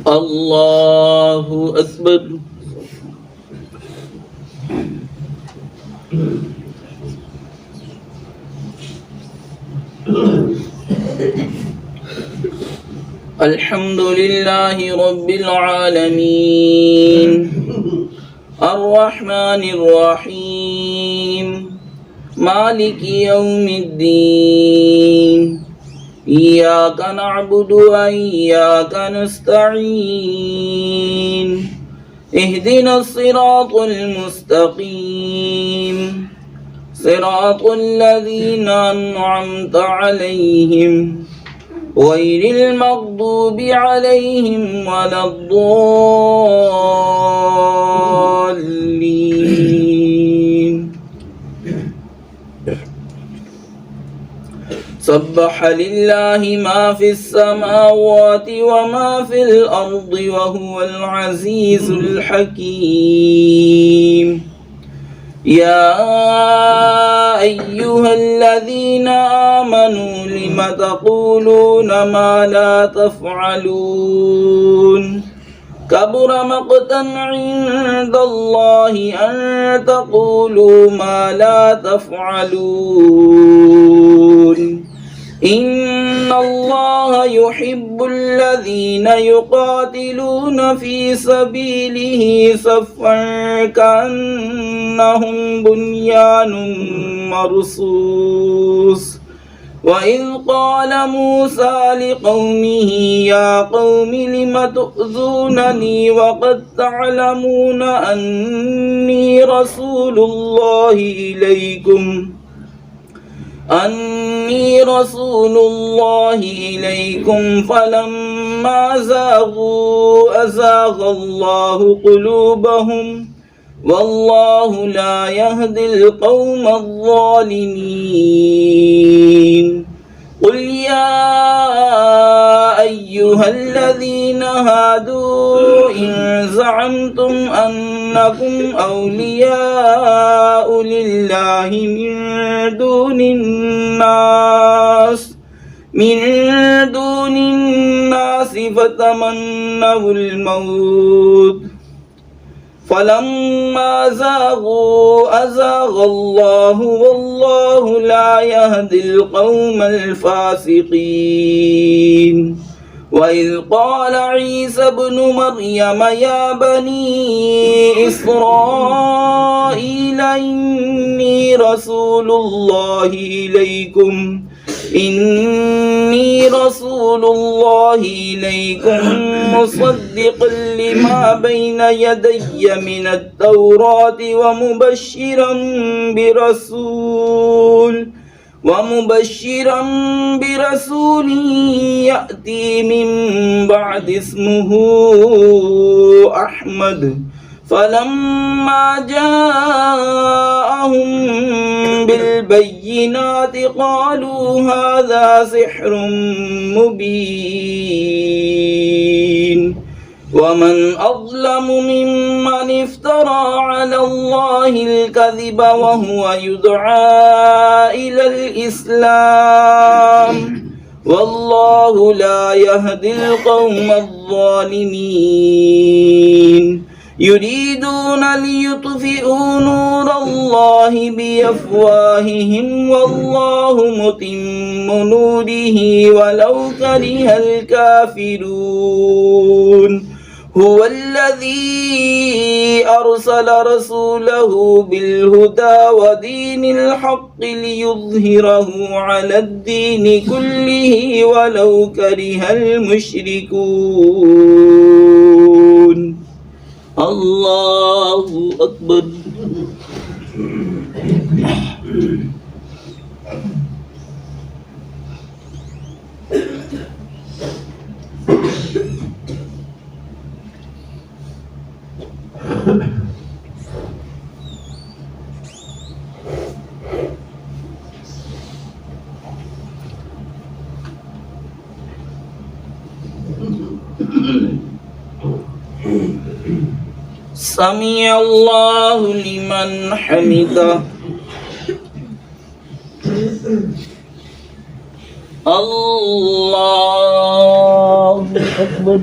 الله أكبر. الحمد لله رب العالمين الرحمن الرحيم مالك يوم الدين إياك نعبد وإياك نستعين اهدنا الصراط المستقيم صراط الذين أنعمت عليهم غير المغضوب عليهم ولا الضالين. سبح لله ما في السماوات وما في الأرض وهو العزيز الحكيم. يا أيها الذين آمنوا لم تقولون ما لا تفعلون كبر مقتا عند الله أن تقولوا ما لا تفعلون. إن الله يحب الذين يقاتلون في سبيله صفا كأنهم بنيان مرصوص. وإذ قال موسى لقومه يا قوم لم تؤذونني وقد تعلمون أني رسول الله إليكم فلما زاغوا أزاغ الله قلوبهم والله لا يهدي القوم الظالمين. قل يا أيها الذين هادوا إن زعمتم أنكم أولياء لله من دون الناس فتمنوا الموت فلما زاغوا أزاغ الله والله لا يهدي القوم الفاسقين. وإذ قال عيسى ابن مريم يا بني إسرائيل إني رسول الله إليكم مصدقا لما بين يدي من التوراة ومبشرا برسول يأتي من بعد اسمه أحمد. فلما جاءهم بالبينات قالوا هذا سحر مبين. ومن أظلم ممن افترى على الله الكذب وهو يدعى إلى الإسلام والله لا يهدي القوم الظالمين. يريدون ليطفئوا نور الله بأفواههم والله متم نوره ولو كره الكافرون. هو الذي أرسل رسوله بالهدى ودين الحق ليظهره على الدين كله ولو كره المشركون. الله أكبر. سمع الله لمن حمده. الله أكبر.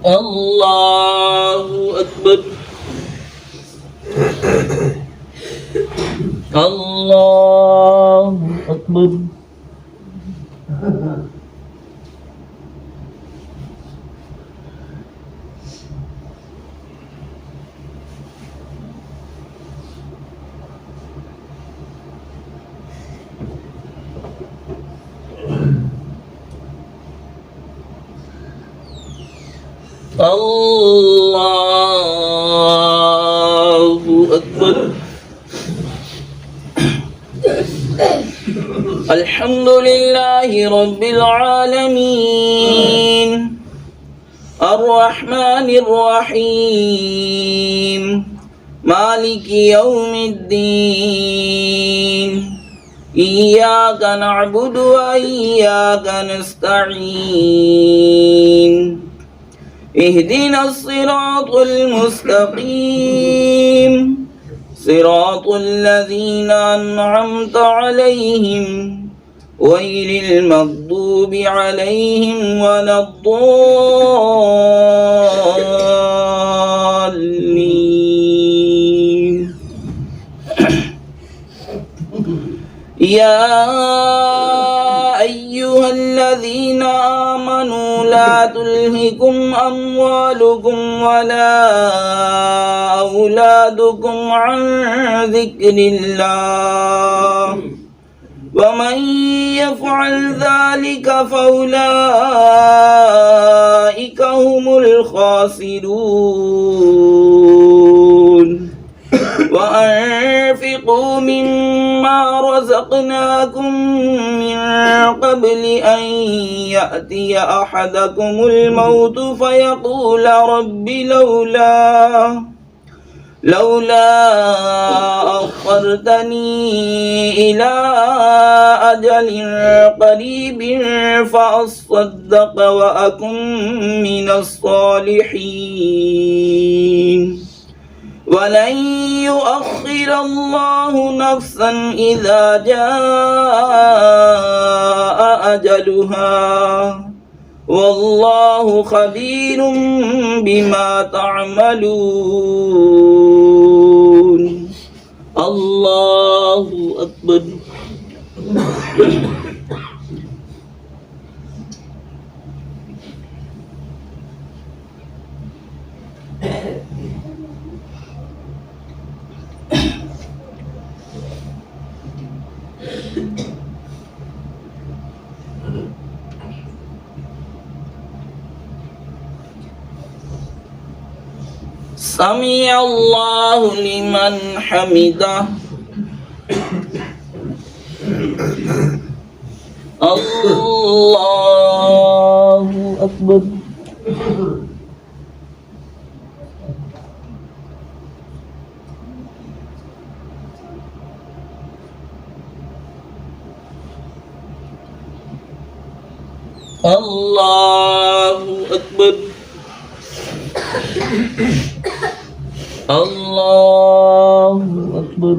الله أكبر الله أكبر الله أكبر الحمد لله رب العالمين الرحمن الرحيم مالك يوم الدين إياك نعبد وإياك نستعين اهدنا الصراط المستقيم صراط الذين أنعمت عليهم غير المغضوب عليهم ولا الضالين يا أيها الذين آمنوا لا تلهكم أموالكم ولا أولادكم عن ذكر الله ومن يفعل ذلك فأولئك هم الخاسرون وأنفقوا مما رزقناكم من قبل أن يأتي أحدكم الموت فيقول رب لولا أخرتني إلى أجل قريب فأصدق وأكن من الصالحين ولن يؤخر الله نفسا إذا جاء أجلها والله خبير بما تعملون الله أكبر سمع الله لمن حمده الله أكبر الله أكبر الله أكبر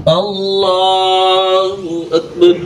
الله أكبر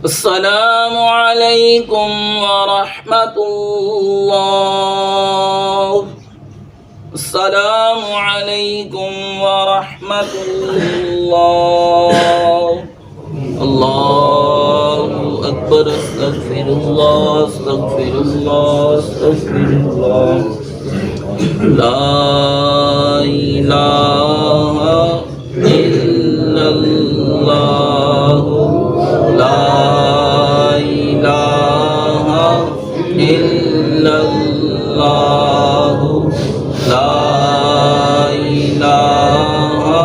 अस्सलामु अलैकुम व रहमतुल्लाह। अस्सलामु अलैकुम व रहमतुल्लाह। अल्लाहु अकबर। अस्तगफिरुल्लाह अस्तगफिरुल्लाह अस्तगफिरुल्लाह। ला इलाहा इल्लल्लाह। ला इलाहा इल्लल्लाह। ला इलाहा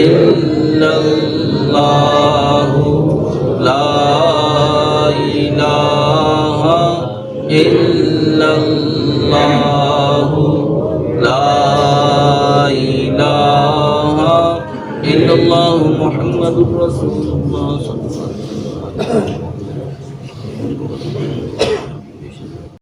इल्लल्लाह। ला इलाहा इल्लल्लाह। ला इलाहा इल्लल्लाह मुहम्मदुर रसूलुल्लाह सल्लल्लाहु अलैहि वसल्लम।